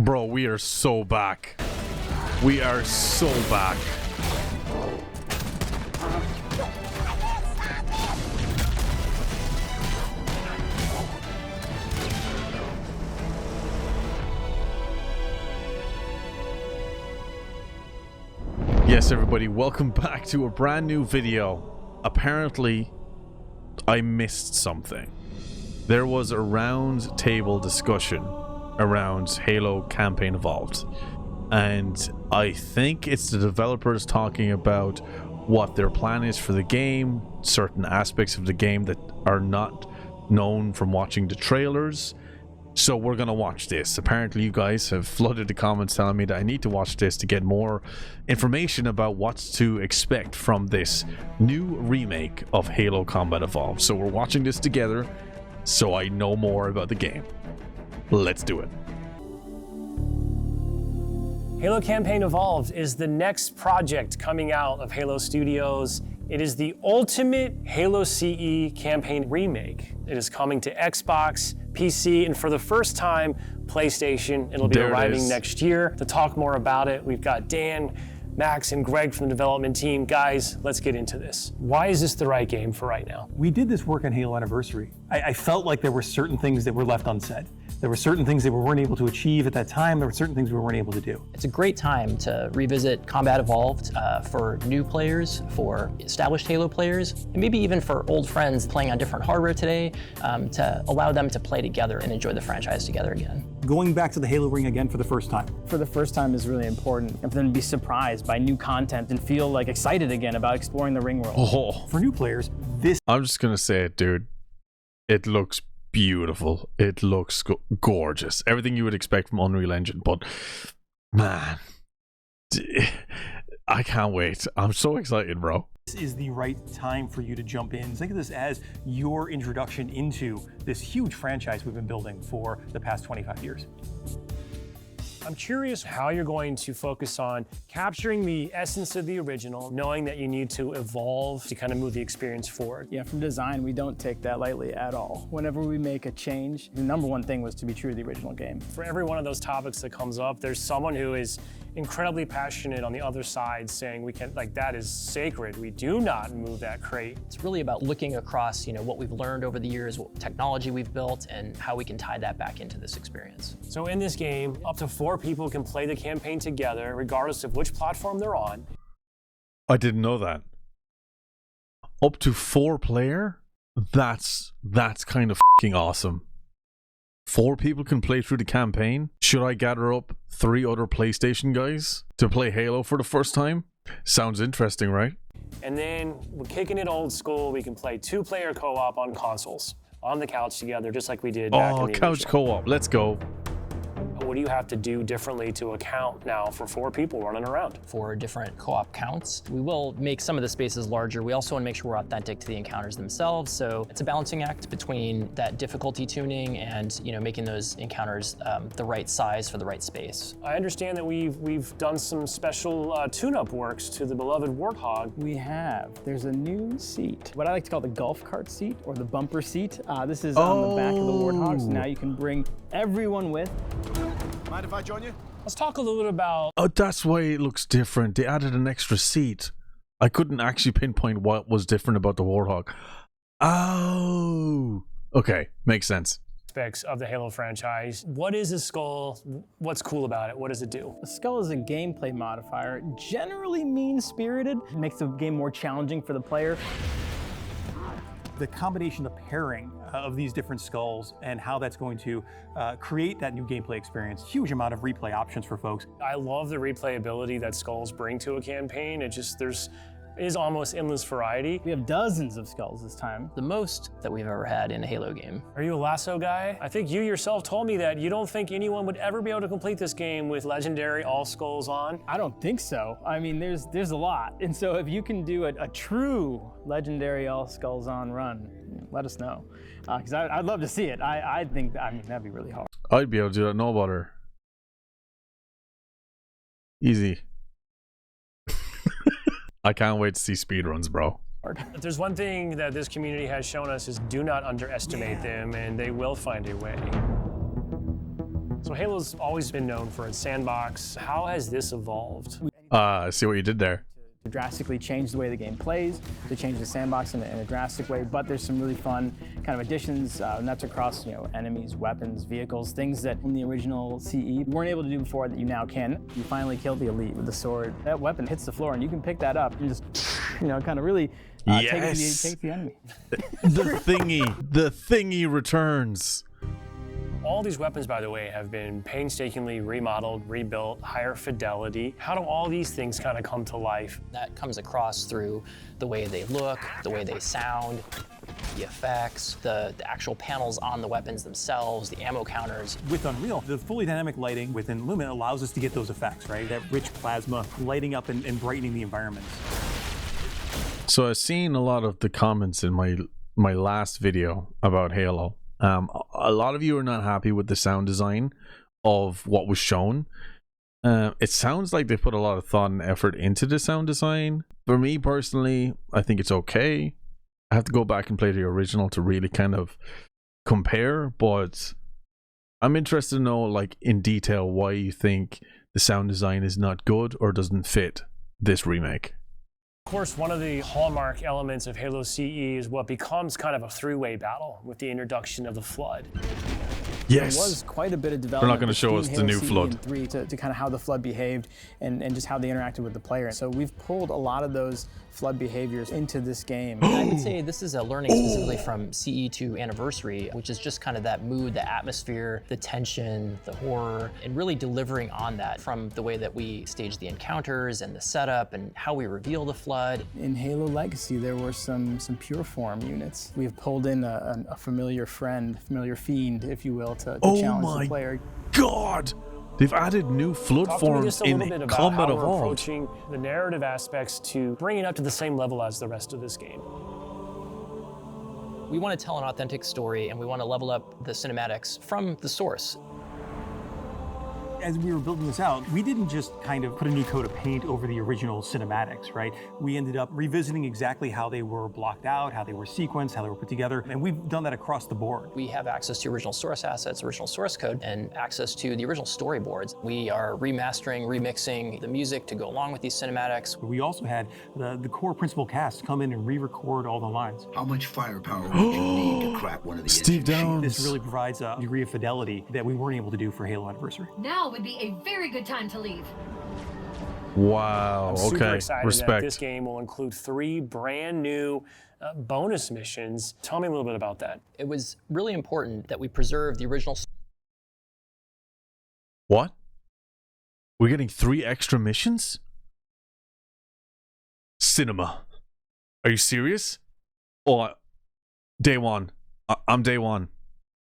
Bro, we are so back. We are so back. Yes, everybody, welcome back to a brand new video. Apparently, I missed something. There was a round table discussion around Halo Campaign Evolved, and I think it's the developers talking about what their plan is for the game, certain aspects of the game that are not known from watching the trailers. So we're gonna watch this. Apparently you guys have flooded the comments telling me that I need to watch this to get more information about what to expect from this new remake of Halo Combat Evolved. So we're watching this together so I know more about the game. Let's do it. Halo Campaign Evolved is the next project coming out of Halo Studios. It is the ultimate Halo CE campaign remake. It is coming to Xbox, PC, and for the first time, PlayStation. It'll be arriving next year. To talk more about it, we've got Dan, Max, and Greg from the development team. Guys, let's get into this. Why is this the right game for right now? We did this work on Halo Anniversary. I felt like there were certain things that were left unsaid. There were certain things that we weren't able to achieve at that time. There were certain things we weren't able to do. It's a great time to revisit Combat Evolved for new players, for established Halo players, and maybe even for old friends playing on different hardware today, to allow them to play together and enjoy the franchise together again. Going back to the Halo ring again for the first time. For the first time is really important, and for them to be surprised by new content and feel like excited again about exploring the ring world. Oh. For new players, this... I'm just gonna say it, dude. It looks beautiful. It looks gorgeous. Everything you would expect from Unreal Engine, but man, I can't wait. I'm so excited, bro. This is the right time for you to jump in. Think of this as your introduction into this huge franchise we've been building for the past 25 years. I'm curious how you're going to focus on capturing the essence of the original, knowing that you need to evolve to kind of move the experience forward. Yeah, from design, we don't take that lightly at all. Whenever we make a change, the number one thing was to be true to the original game. For every one of those topics that comes up, there's someone who is incredibly passionate on the other side saying we can, like, that is sacred. We do not move that crate. It's really about looking across, what we've learned over the years, what technology we've built, and how we can tie that back into this experience. So in this game, up to 4 people can play the campaign together, regardless of which platform they're on. I didn't know that. Up to 4 player? That's kind of fucking awesome. 4 people can play through the campaign? Should I gather up 3 other PlayStation guys to play Halo for the first time? Sounds interesting, right? And then we're kicking it old school. We can play 2-player co-op on consoles, on the couch together, just like we did back in the couch original. co-op. Let's go. What do you have to do differently to account now for 4 people running around? For different co-op counts, we will make some of the spaces larger. We also want to make sure we're authentic to the encounters themselves. So it's a balancing act between that difficulty tuning and making those encounters the right size for the right space. I understand that we've done some special tune-up works to the beloved Warthog. We have. There's a new seat, what I like to call the golf cart seat or the bumper seat. This is on the back of the Warthog, so now you can bring everyone with. Mind if I join you? Let's talk a little bit about... Oh, that's why it looks different. They added an extra seat. I couldn't actually pinpoint what was different about the Warthog. Oh, okay, makes sense. Aspects of the Halo franchise. What is a skull? What's cool about it? What does it do? A skull is a gameplay modifier, generally mean-spirited. It makes the game more challenging for the player. The combination, the pairing of these different skulls and how that's going to create that new gameplay experience. Huge amount of replay options for folks. I love the replayability that skulls bring to a campaign. It is almost endless variety. We have dozens of skulls this time. The most that we've ever had in a Halo game. Are you a lasso guy? I think you yourself told me that you don't think anyone would ever be able to complete this game with legendary all skulls on. I don't think so. I mean, there's a lot. And so if you can do a true legendary all skulls on run, let us know. Because I'd love to see it. I think that'd be really hard. I'd be able to do that, no bother. Easy. I can't wait to see speedruns, bro. If there's one thing that this community has shown us is do not underestimate them, and they will find a way. So Halo's always been known for its sandbox. How has this evolved? I see what you did there. To drastically change the way the game plays, to change the sandbox in a drastic way, but there's some really fun kind of additions, and that's across, enemies, weapons, vehicles, things that in the original CE you weren't able to do before that you now can. You finally killed the elite with the sword. That weapon hits the floor and you can pick that up and just, kind of really take the enemy. The thingy returns. All these weapons, by the way, have been painstakingly remodeled, rebuilt, higher fidelity. How do all these things kind of come to life? That comes across through the way they look, the way they sound, the effects, the actual panels on the weapons themselves, the ammo counters. With Unreal, the fully dynamic lighting within Lumen allows us to get those effects, right? That rich plasma lighting up and brightening the environments. So I've seen a lot of the comments in my last video about Halo. A lot of you are not happy with the sound design of what was shown. It sounds like they put a lot of thought and effort into the sound design. For me personally, I think it's okay. I have to go back and play the original to really kind of compare, but I'm interested to know, like, in detail, why you think the sound design is not good or doesn't fit this remake. Of course, one of the hallmark elements of Halo CE is what becomes kind of a three-way battle with the introduction of the Flood. Yes. There was quite a bit of development. They're not going to show us the new Flood. And 3 to kind of how the Flood behaved and just how they interacted with the player. So we've pulled a lot of those Flood behaviors into this game. I would say this is a learning specifically from CE to Anniversary, which is just kind of that mood, the atmosphere, the tension, the horror, and really delivering on that from the way that we stage the encounters and the setup and how we reveal the Flood. In Halo Legacy, there were some pure form units. We've pulled in a familiar friend, familiar fiend, if you will, to challenge the player. God! They've added new Flood Talk to me forms just a in little bit about Combat how we're Evolved. approaching the narrative aspects to bring it up to the same level as the rest of this game. We want to tell an authentic story and we want to level up the cinematics from the source. As we were building this out, we didn't just kind of put a new coat of paint over the original cinematics, right? We ended up revisiting exactly how they were blocked out, how they were sequenced, how they were put together, and we've done that across the board. We have access to original source assets, original source code, and access to the original storyboards. We are remastering, remixing the music to go along with these cinematics. We also had the core principal cast come in and re-record all the lines. How much firepower would you need to crack one of these? Steve Downs. This really provides a degree of fidelity that we weren't able to do for Halo Anniversary. Now would be a very good time to leave. Wow. I'm super Okay. excited Respect. that this game will include 3 brand new bonus missions. Tell me a little bit about that. It was really important that we preserve the original. What? We're getting 3 extra missions? Cinema. Are you serious? Oh, day one. I'm day one.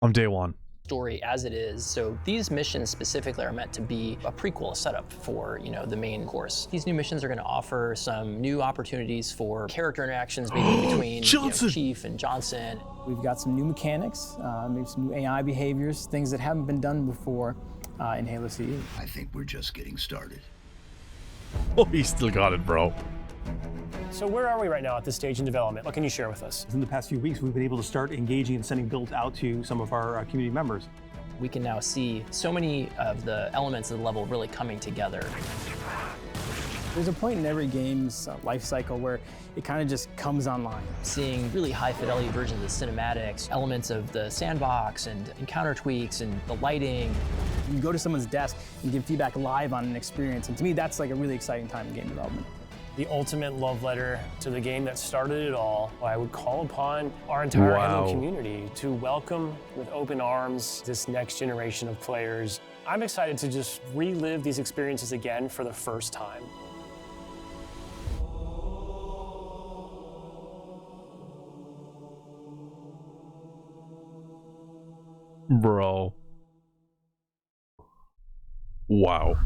I'm day one. Story as it is. So these missions specifically are meant to be a prequel, a setup for, the main course. These new missions are going to offer some new opportunities for character interactions maybe between Chief and Johnson. We've got some new mechanics, maybe some new AI behaviors, things that haven't been done before in Halo CE. I think we're just getting started. Oh, he still got it, bro. So where are we right now at this stage in development? What can you share with us? In the past few weeks, we've been able to start engaging and sending builds out to some of our community members. We can now see so many of the elements of the level really coming together. There's a point in every game's life cycle where it kind of just comes online. Seeing really high fidelity versions of cinematics, elements of the sandbox and encounter tweaks and the lighting. You can go to someone's desk and give feedback live on an experience, and to me that's like a really exciting time in game development. The ultimate love letter to the game that started it all. I would call upon our entire Halo community to welcome with open arms this next generation of players. I'm excited to just relive these experiences again for the first time. Bro. Wow.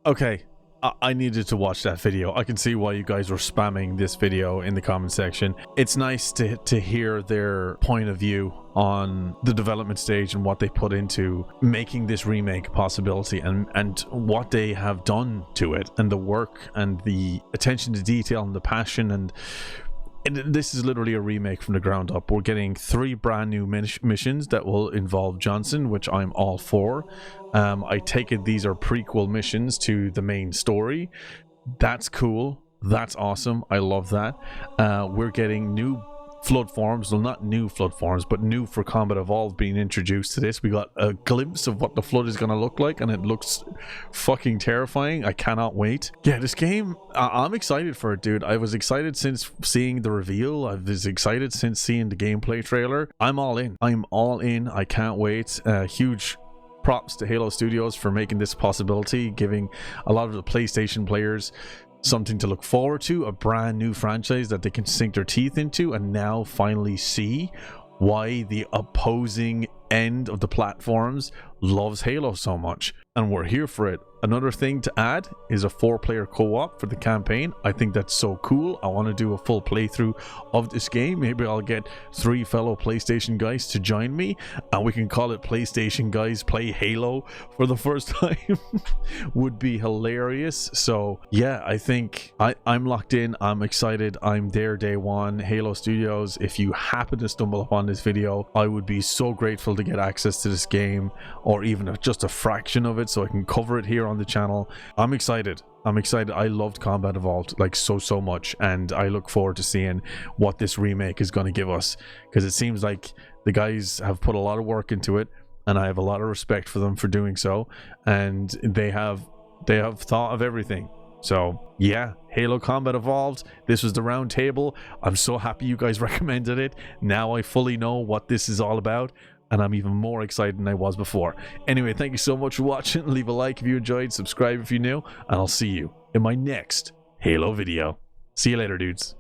Okay, I needed to watch that video. I can see why you guys were spamming this video in the comment section. It's nice to hear their point of view on the development stage and what they put into making this remake a possibility, and what they have done to it, and the work and the attention to detail and the passion. And this is literally a remake from the ground up. We're getting 3 brand new missions that will involve Johnson, which I'm all for. I take it these are prequel missions to the main story. That's cool. That's awesome. I love that. We're getting new flood forms. Well, not new flood forms, but new for Combat Evolved being introduced to this. We got a glimpse of what the flood is going to look like, and it looks fucking terrifying. I cannot wait. Yeah, this game, I'm excited for it, dude. I was excited since seeing the reveal. I was excited since seeing the gameplay trailer. I'm all in. I'm all in. I can't wait. Huge props to Halo Studios for making this a possibility, giving a lot of the PlayStation players something to look forward to, a brand new franchise that they can sink their teeth into, and now finally see why the opposing end of the platforms loves Halo so much, and we're here for it. Another thing to add is a 4-player co-op for the campaign. I think that's so cool. I want to do a full playthrough of this game. Maybe I'll get 3 fellow PlayStation guys to join me, and we can call it PlayStation Guys Play Halo for the first time. Would be hilarious. So yeah, I think I'm locked in. I'm excited. I'm there day one. Halo Studios, if you happen to stumble upon this video, I would be so grateful to get access to this game, or even just a fraction of it, so I can cover it here on the channel. I'm excited. I loved Combat Evolved like so much, and I look forward to seeing what this remake is going to give us, because it seems like the guys have put a lot of work into it, and I have a lot of respect for them for doing so, and they have thought of everything. So yeah, Halo Combat Evolved, this was the round table. I'm so happy you guys recommended it. Now I fully know what this is all about, and I'm even more excited than I was before. Anyway, thank you so much for watching. Leave a like if you enjoyed, subscribe if you're new, and I'll see you in my next Halo video. See you later, dudes.